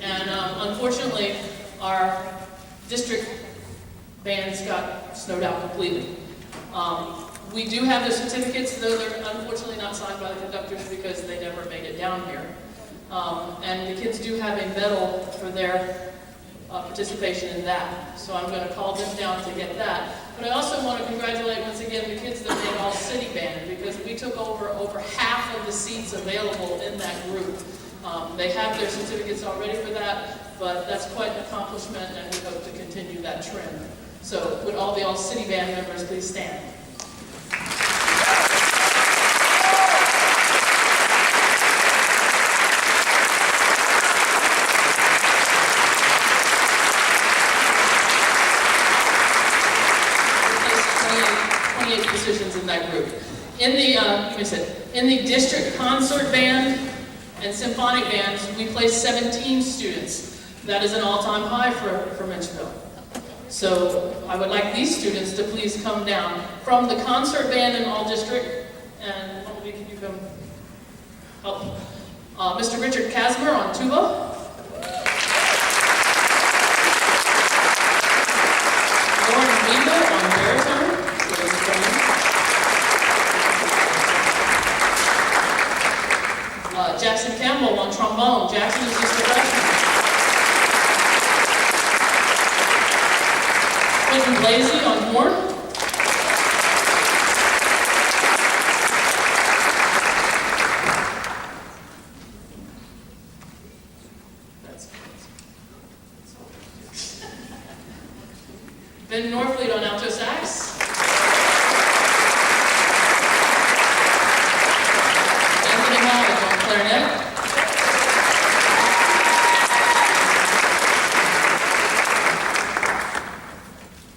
And unfortunately, our district bands got snowed out completely. We do have their certificates, though they're unfortunately not signed by the conductors because they never made it down here. And the kids do have a medal for their participation in that. So I'm going to call them down to get that. But I also want to congratulate once again the kids that made All City Band, because we took over half of the seats available in that group. They have their certificates already for that, but that's quite an accomplishment, and we hope to continue that trend. So would all the All City Band members please stand? Positions in that group. In the district concert band and symphonic bands, we placed 17 students. That is an all-time high for Menchville. So I would like these students to please come down from the concert band in all district. And one of you, can you come help? Mr. Richard Kasmer on tuba. Lauren Weaver on baritone. Jackson Campbell on trombone. Jackson is just a freshman. Quentin Blasey on horn. Ben Norfleet on alto sax. Clarinet.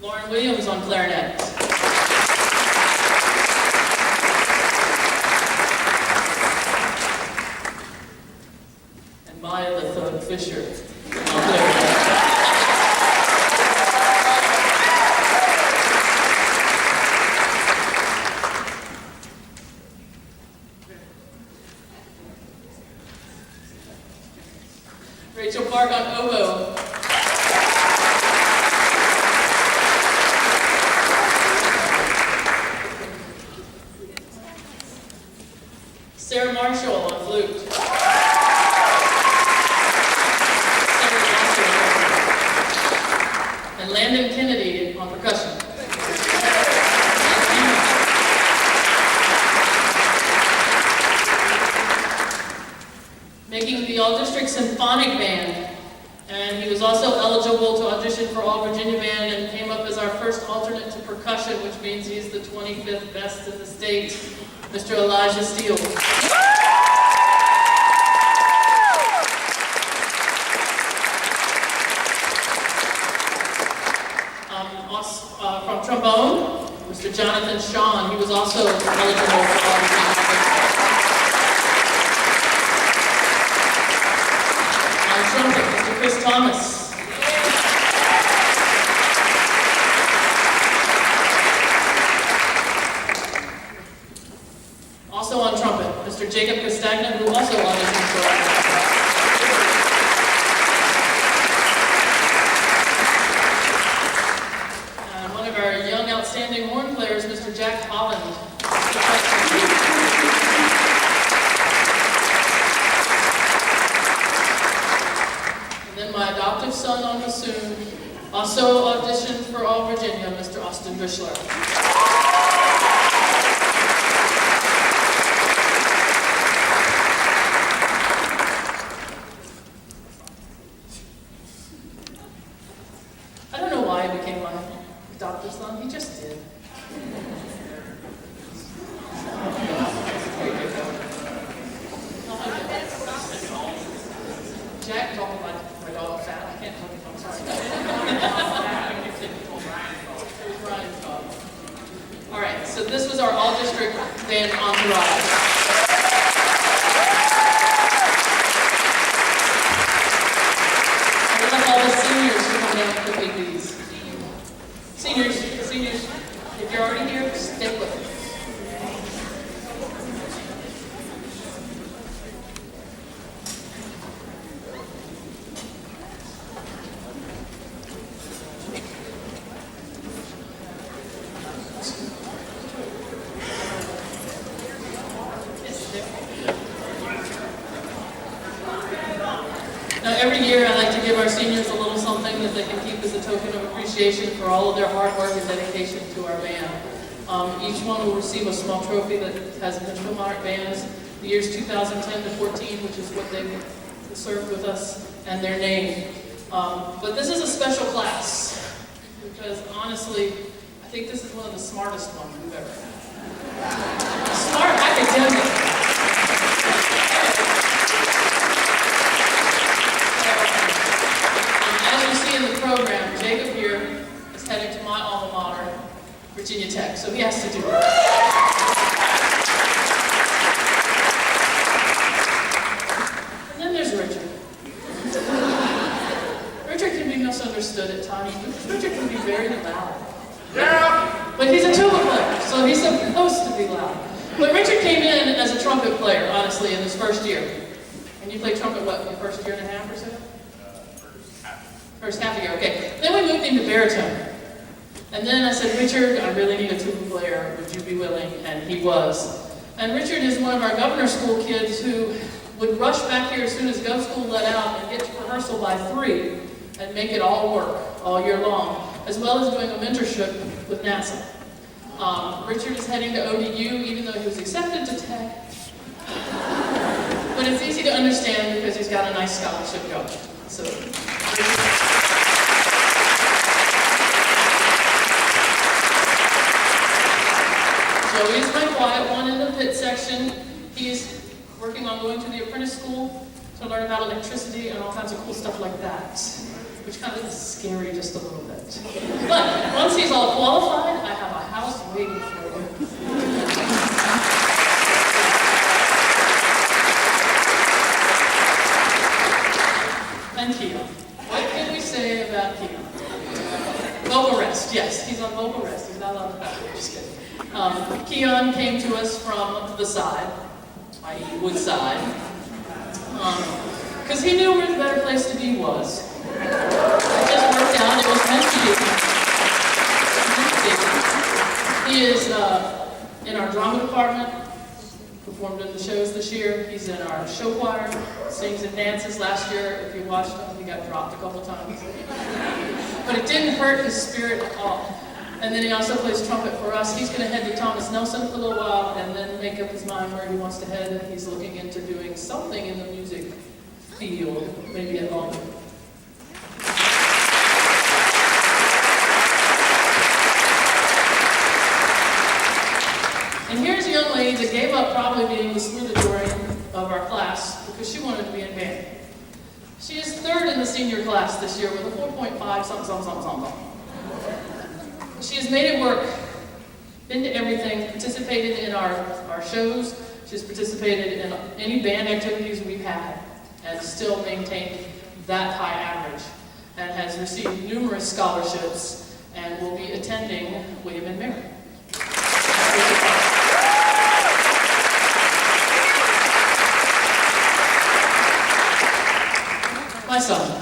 Lauren Williams on clarinet. And Maya the Thug Fisher on clarinet. Rachel Park on oboe. Sarah Marshall on flute. And Landon Kennedy on percussion. Making the All-District Symphonic Band, and he was also eligible to audition for All-Virginia Band and came up as our first alternate to percussion, which means he's the 25th best in the state, Mr. Elijah Steele. From trombone, Mr. Jonathan Shawn, he was also eligible for All-Virginia Band. Trumpet, Mr. Chris Thomas. Also on trumpet, Mr. Jacob Castagna, who also auditioned for us. And one of our young, outstanding horn players, Mr. Jack Holland. My adoptive son on bassoon, also auditioned for All Virginia, Mr. Austin Bishler. I don't know why he became my adoptive son, he just did. Jack talked about my dog fat. I can't talk about, I'm sorry. Brian's dog. All right, so this was our all-district band entourage. I would like all the seniors to come down quickly, please. Seniors, if you're already here, stay with us. every year I like to give our seniors a little something that they can keep as a token of appreciation for all of their hard work and dedication to our band. Each one will receive a small trophy that has Menchville Monarch Bands, the years 2010 to 14, which is what they served with us, and their name. But this is a special class, because honestly, I think this is one of the smartest ones we've ever had. Smart academic. As you see in the program, Jacob here is heading to my alma mater, Virginia Tech, so he has to do it. And then there's Richard. Richard can be misunderstood at times, but Richard can be very loud. Yeah. But he's a tuba player, so he's supposed to be loud. But Richard came in as a trumpet player, honestly, in his first year. And you played trumpet, what, in your first year and a half or so? First half a year, okay. Then we moved him to baritone. And then I said, Richard, I really need a tuba player. Would you be willing? And he was. And Richard is one of our governor school kids who would rush back here as soon as Gov School let out and get to rehearsal by 3 and make it all work all year long, as well as doing a mentorship with NASA. Richard is heading to ODU, even though he was accepted to Tech. But it's easy to understand because he's got a nice scholarship going. So, Joey's my quiet one in the pit section. He's working on going to the apprentice school to learn about electricity and all kinds of cool stuff like that, which kind of is scary just a little bit. But once he's all qualified, I have a house waiting for him. And Keon. What can we say about Keon? Vocal rest, yes, he's on vocal rest. He's not allowed to back. Just kidding. Keon came to us from the side, i.e. Woodside, because he knew where the better place to be was. It just worked out. It was meant to be. He is in our drama department, performed in the shows this year. He's in our show choir, sings and dances. Last year, if you watched him, he got dropped a couple times. But it didn't hurt his spirit at all. And then he also plays trumpet for us. He's going to head to Thomas Nelson for a little while and then make up his mind where he wants to head. He's looking into doing something in the music field, maybe at home. And here's a young lady that gave up probably being the salutatorian of our class because she wanted to be in band. She is 3rd in the senior class this year with a 4.5 something. She has made it work, been to everything, participated in our shows. She's participated in any band activities we've had and still maintained that high average and has received numerous scholarships and will be attending William and Mary. My son,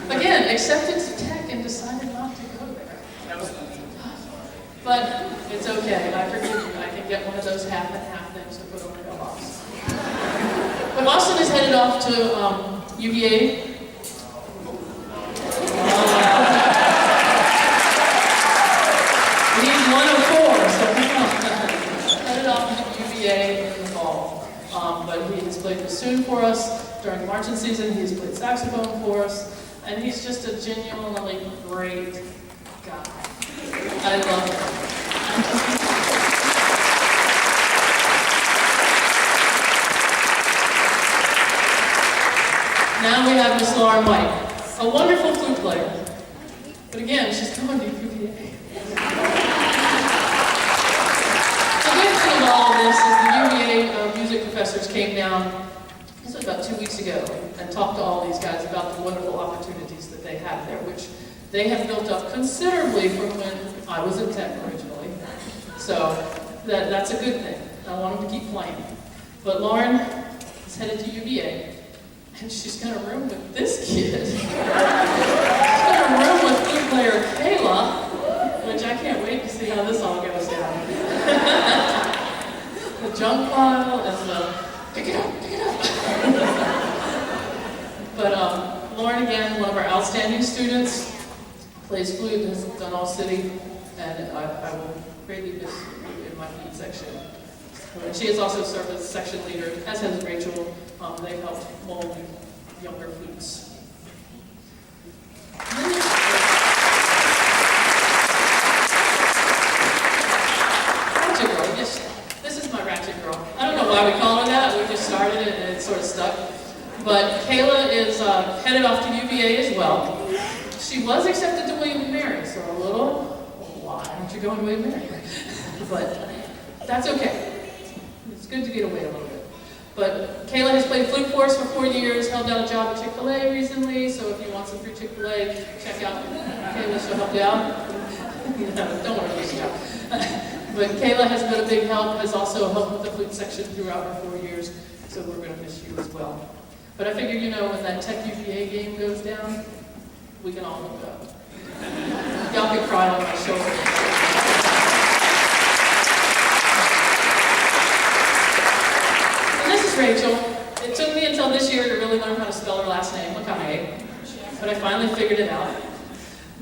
again, accepted to Tech and decided not to go there. But it's okay, I forgive you. I can get one of those half and half things to put on my box. But Austin is headed off to UVA. He's 104, so headed off to UVA in the fall. But he has played bassoon for us during the marching season. He has played saxophone for us, and he's just a genuinely great guy. I love him. Now we have Miss Lauren White, a wonderful flute player. But again, she's coming to UVA. The good thing of all of this is the UVA music professors came down, this was about 2 weeks ago, and talked to all these guys about the wonderful opportunities that they have there, which they have built up considerably from when I was in Tech originally. So that's a good thing. I want them to keep playing. But Lauren is headed to UVA, and she's going to room with this kid. She's going to room with flute player Kayla, which I can't wait to see how this all goes down. The junk pile and the pick it up. But But Lauren, again, one of our outstanding students, plays flute, has done all city, and I will greatly miss you in my flute section. And she has also served as section leader, as has Rachel. They've helped mold younger flutes. Ratchet girl, yes, this is my ratchet girl. I don't know why we call her that. We just started it and it sort of stuck. But Kayla is headed off to UVA as well. She was accepted to William & Mary, so a little, why aren't you going to William & Mary? But that's okay. It's good to get away a little bit. But Kayla has played flute for us for 4 years, held down a job at Chick-fil-A recently, so if you want some free Chick-fil-A, check out Kayla, she'll help you out. Don't worry about this job. But Kayla has been a big help, has also helped with the flute section throughout her 4 years, so we're going to miss you as well. But I figure, you know, when that Tech UVA game goes down, we can all look up. Y'all can cry on my shoulder. And this is Rachel. It took me until this year to really learn how to spell her last name, McConaughey, but I finally figured it out.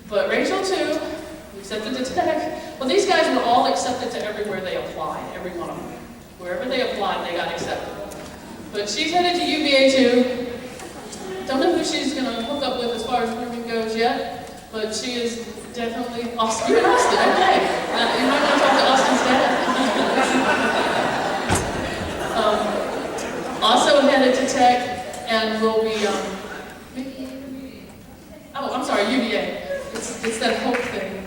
But Rachel, too, accepted to Tech. Well, these guys were all accepted to everywhere they applied, every one of them. Wherever they applied, they got accepted. But she's headed to UVA, too. Don't know who she's going to hook up with as far as grooming goes yet, but she is definitely Austin. You're in Austin, okay. You might want to talk to Austin's dad. Also headed to Tech, and will be, oh, I'm sorry, UVA. It's that hope thing.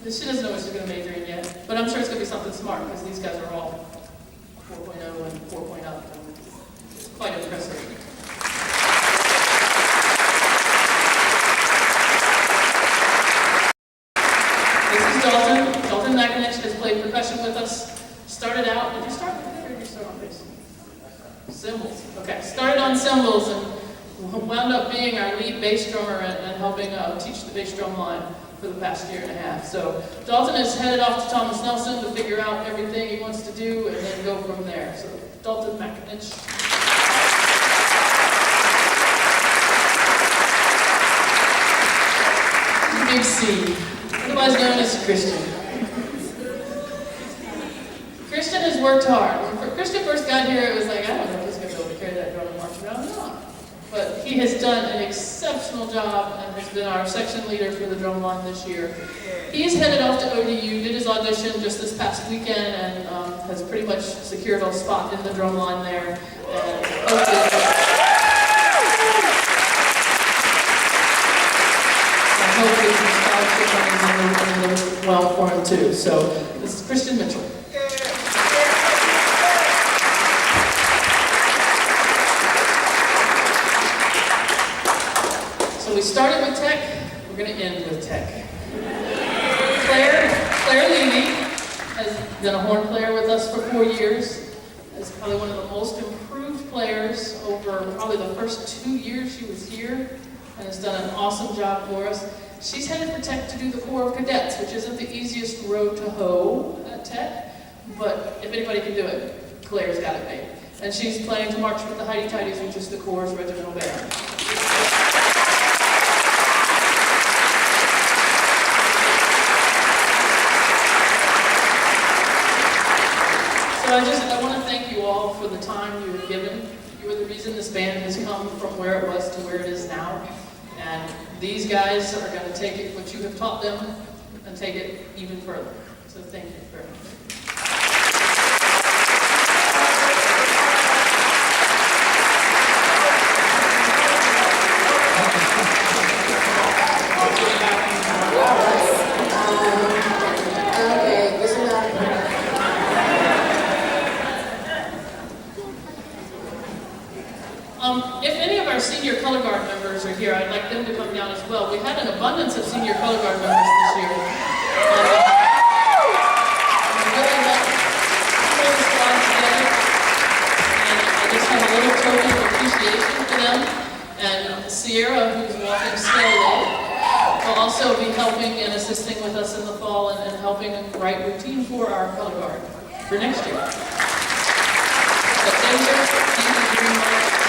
She doesn't know what she's going to major in yet, but I'm sure it's going to be something smart, because these guys are all 4.0 and 4.0 up. It's quite impressive. This is Dalton. Dalton Makinich has played percussion with us. Started out, did you start with it or did you start on bass? Cymbals. Okay, started on cymbals and wound up being our lead bass drummer and helping teach the bass drum line for the past year and a half. So Dalton is headed off to Thomas Nelson to figure out everything he wants to do and then go from there. So Dalton Makinich. Big C, otherwise known as Christian. Christian has worked hard. When Christian first got here, it was like, I don't know if he's going to be able to carry that drum and march around. No. But he has done an exceptional job and has been our section leader for the drum line this year. He's headed off to ODU, did his audition just this past weekend, and has pretty much secured a spot in the drum line there. And hopefully some scholarship money is well for him too. So this is Christian Mitchell. So we started with Tech, we're going to end with Tech. Claire Levy has been a horn player with us for 4 years. Is probably one of the most improved players over probably the first 2 years she was here, and has done an awesome job for us. She's headed for Tech to do the Corps of Cadets, which isn't the easiest road to hoe at Tech, but if anybody can do it, Claire's got it made. And she's planning to march with the Heidi Tidies, which is the Corps' regimental band. So I want to thank you all for the time you have given. You are the reason this band has come from where it was to where it is now. And these guys are going to take it, what you have taught them, and take it even further. So thank you very much. If any of our senior color guard members are here, I'd like them to come down as well. We had an abundance of senior color guard members this year. Really helped pull the squad together. And I just have a little token of appreciation for them. And Sierra, who's walking slowly, will also be helping and assisting with us in the fall and helping write routine for our color guard for next year. But thank you very much.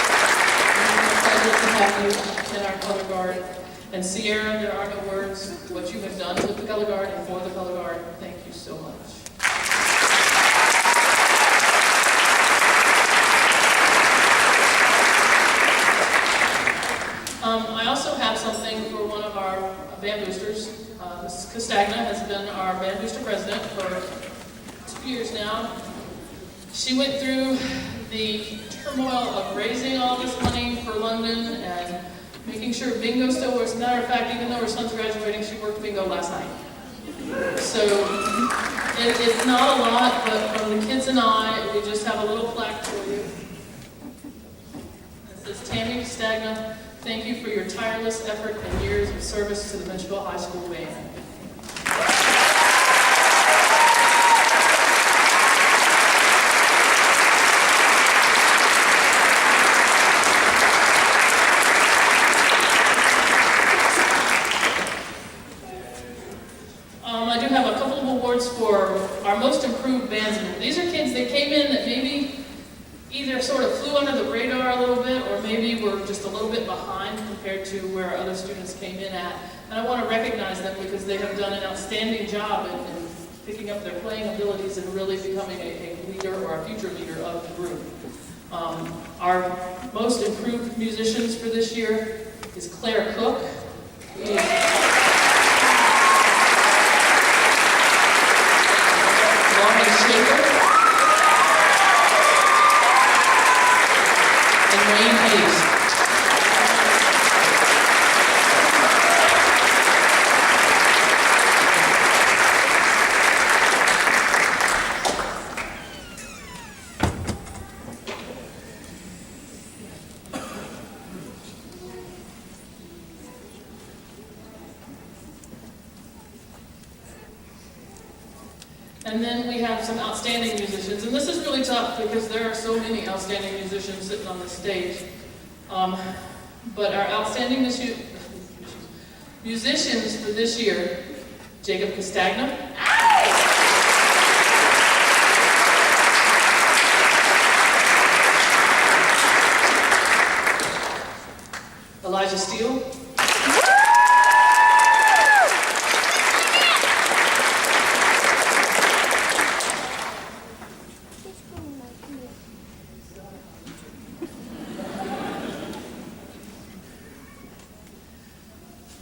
And Sierra, there are no words. What you have done with the color guard and for the color guard, thank you so much. I also have something for one of our band boosters. Mrs. Castagna has been our band booster president for 2 years now. She went through the turmoil of raising all this money for London and making sure bingo still works. As a matter of fact, even though her son's graduating, she worked bingo last night. So it's not a lot, but from the kids and I, we just have a little plaque for you. It says, Tammy Castagna, thank you for your tireless effort and years of service to the Menchville High School Band. I do have a couple of awards for our most improved bandsmen. These are kids that came in that maybe either sort of flew under the radar a little bit, or maybe were just a little bit behind compared to where other students came in at. And I want to recognize them because they have done an outstanding job in picking up their playing abilities and really becoming a leader or a future leader of the group. Our most improved musicians for this year is Claire Cook. And then we have some outstanding musicians, and this is really tough because there are so many outstanding musicians sitting on the stage. But our outstanding musicians for this year, Jacob Castagna, Elijah Steele,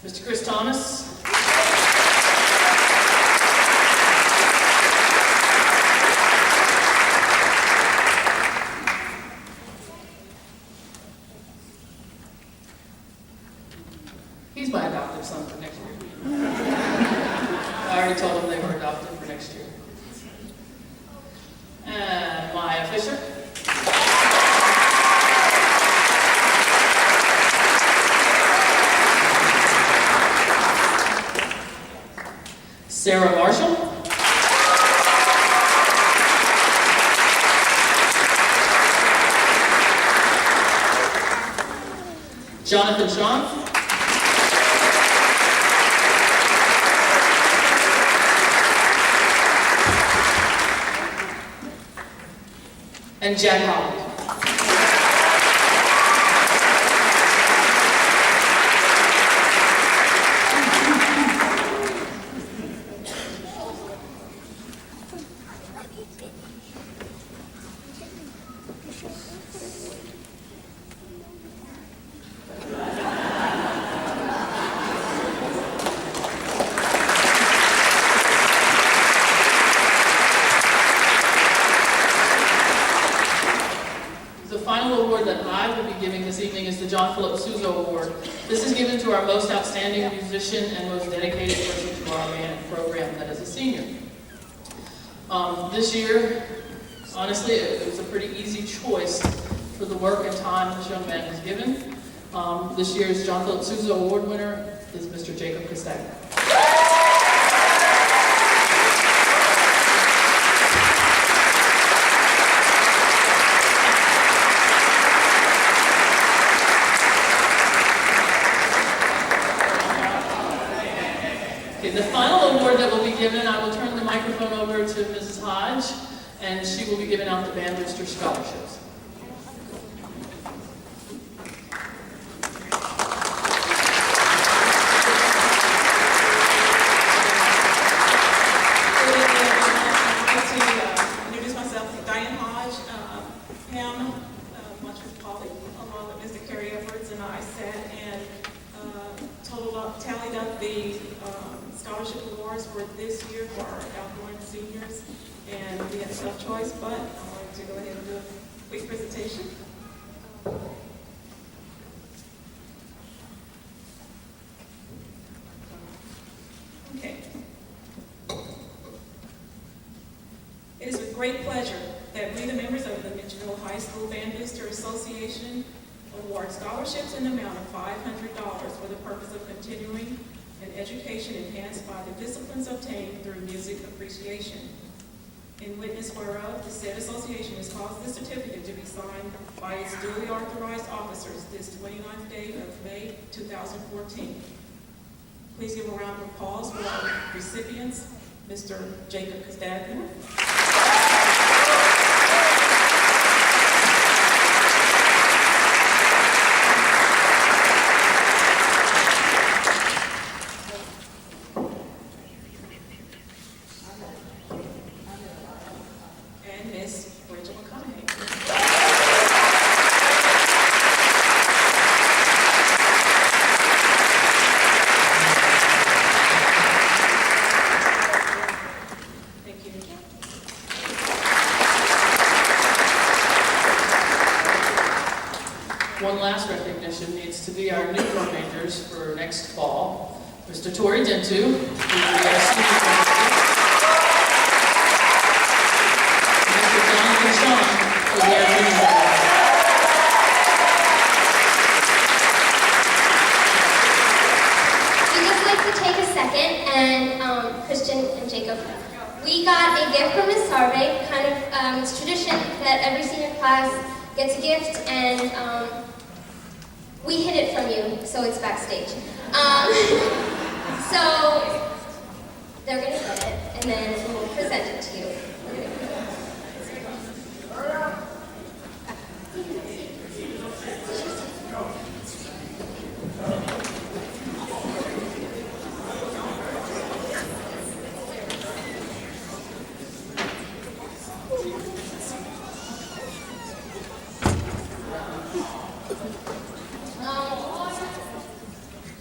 Mr. Chris Thomas, he's my adoptive son for next year. I already told him they were adopted for next year. And Maya Fisher. Sarah Marshall. Jonathan Shaw. And Jack Holland. The final award that I will be giving this evening is the John Philip Souza Award. This is given to our most outstanding musician and most dedicated person to our band program that is a senior. This year, honestly, it was a pretty easy choice for the work and time this young man has given. This year's John Philip Souza Award winner is Mr. Jacob Castagna. The final award that will be given, I will turn the microphone over to Mrs. Hodge, and she will be giving out the Band Booster Scholarships. and I sat and tallied up the scholarship awards for this year for our outgoing seniors, and we had a tough choice, but I wanted to go ahead and do a quick presentation. Okay. It is with great pleasure that we, the members of the Menchville High School Band Visitor Association, award scholarships in the amount of $500 for the purpose of continuing an education enhanced by the disciplines obtained through music appreciation. In witness whereof, the said association has caused this certificate to be signed by its duly authorized officers this 29th day of May 2014. Please give a round of applause for our recipients, Mr. Jacob Castagna. One last recognition needs to be our new drum majors for next fall. Mr. Tori Dentu, who will be our senior drum major. Mr. Jonathan Shaw, who will be our junior drum major. We'd just like to take a second and Christian and Jacob, we got a gift from Ms. Sarve. Kind of, it's tradition that every senior class gets a gift, and we hid it from you, so it's backstage. So they're going to get it, and then we'll present it to you.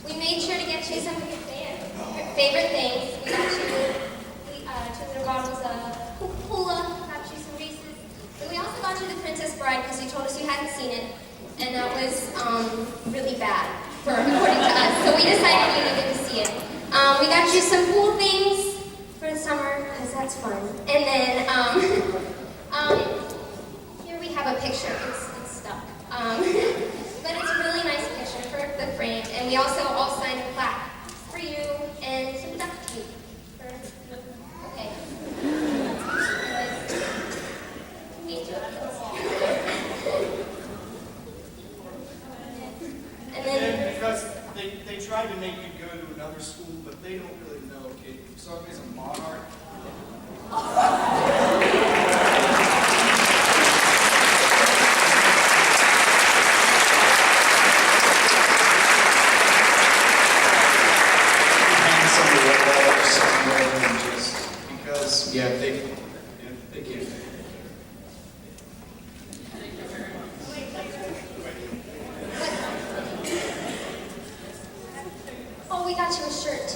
We made sure to get you some of your favorite things. We got you 2 liter bottles of Coca-Cola, got you some Reese's. And we also got you the Princess Bride because you told us you hadn't seen it, and that was really bad, according to us. So we decided you needed to see it. We got you some cool things for the summer because that's fun. And then here we have a picture. It's stuck. But it's a really nice picture for the frame, and we also all signed a plaque for you and some duct tape. Okay. Me too. And then because they tried to make you go to another school, but they don't really know, okay? Sarve's a monarch. Because they can't. oh, we got you a shirt